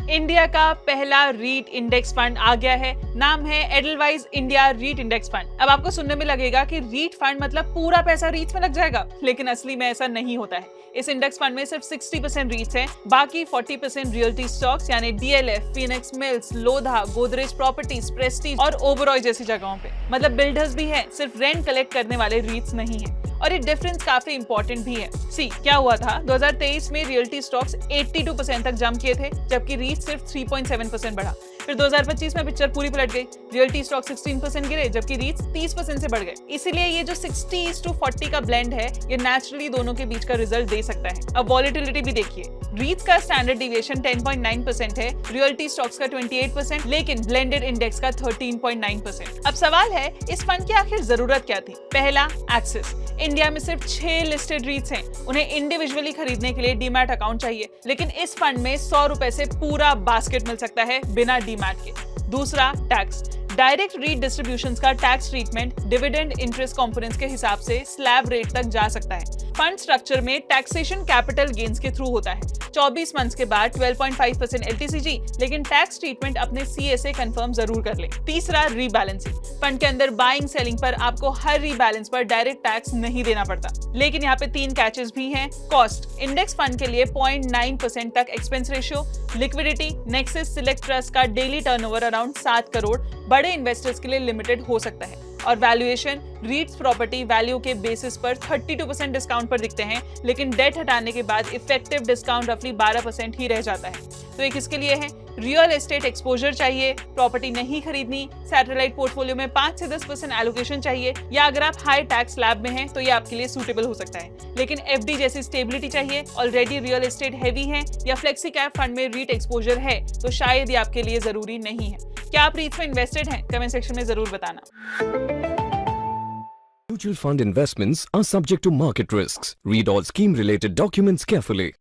India का पहला REET index fund आ गया है। नाम है Edelweiss India REIT index fund. अब आपको सुनने में लगेगा कि रीट फंड मतलब पूरा पैसा रीट्स में लग जाएगा, लेकिन असली में ऐसा नहीं होता है। इस इंडेक्स फंड में सिर्फ 60% रीट्स हैं, बाकी 40% रियल्टी स्टॉक्स यानी DLF, Phoenix mills, Lodha, Godrej properties, Prestige और ओबरॉय जैसी जगहों पे। मतलब बिल्डर्स भी हैं, सिर्फ रेंट कलेक्ट करने वाले रीट्स नहीं है। और ये डिफरेंस काफी इंपॉर्टेंट भी है। सी क्या हुआ था, 2023 में रियल्टी स्टॉक्स 82% तक जंप किए थे, जबकि रीट सिर्फ 3.7% बढ़ा। फिर 2025 में पिक्चर पूरी पलट गई, रियल्टी स्टॉक 16% गिरे, जबकि रीट्स 30% से बढ़ गए। इसीलिए ये जो 60:40 का ब्लेंड है, ये नेचुरली दोनों के बीच का रिजल्ट दे सकता है। अब वॉलेटिलिटी भी देखिए, रीट्स का स्टैंडर्ड डिविएशन 10.9% है, रियल्टी स्टॉक्स का 28%, लेकिन ब्लेंडेड इंडेक्स का 13.9%। अब सवाल है, इस फंड की आखिर जरूरत क्या थी? पहला, एक्सेस। इंडिया में सिर्फ 6 लिस्टेड रीट्स हैं, उन्हें इंडिविजुअली खरीदने के लिए डीमैट अकाउंट चाहिए, लेकिन इस फंड में 100 रुपए से पूरा बास्केट मिल सकता है बिना डीमैट के। दूसरा, टैक्स। डायरेक्ट रीट डिस्ट्रीब्यूशंस का tax treatment dividend interest components के हिसाब से स्लैब रेट तक जा सकता है। फंड स्ट्रक्चर में टैक्सेशन कैपिटल गेन्स के थ्रू होता है। 24 मंथ्स के बाद 12.5% एलटीसीजी, लेकिन टैक्स ट्रीटमेंट अपने सीएसए कंफर्म जरूर कर ले। तीसरा, रीबैलेंसिंग। फंड के अंदर बाइंग सेलिंग पर आपको हर रीबैलेंस पर डायरेक्ट टैक्स नहीं देना पड़ता, लेकिन यहाँ पे 3 कैचेस भी हैं। कॉस्ट, इंडेक्स फंड के लिए 0.9% तक expense ratio. Liquidity, nexus select trust का डेली टर्नओवर अराउंड 7 करोड़ बड़े इन्वेस्टर्स के लिए लिमिटेड हो सकता है। और वैल्यूएशन, रीट्स प्रॉपर्टी वैल्यू के बेसिस पर 32% डिस्काउंट पर दिखते हैं, लेकिन डेट हटाने के बाद इफेक्टिव डिस्काउंट रफली 12% ही रह जाता है। तो ये किसके लिए है? रियल एस्टेट एक्सपोजर चाहिए, प्रॉपर्टी नहीं खरीदनी, सैटेलाइट पोर्टफोलियो में 5 से 10% एलोकेशन चाहिए, या अगर आप हाई टैक्स स्लैब में हैं तो ये आपके लिए सूटेबल हो सकता है। लेकिन एफडी जैसी स्टेबिलिटी चाहिए, ऑलरेडी रियल एस्टेट हैवी है, या फ्लेक्सी कैप फंड में रीट एक्सपोजर है, तो शायद ये आपके लिए जरूरी नहीं है। क्या आप रीट्स में इन्वेस्टेड हैं? कमेंट सेक्शन में जरूर बताना। Mutual fund investments are subject to market risks. Read all scheme-related documents carefully.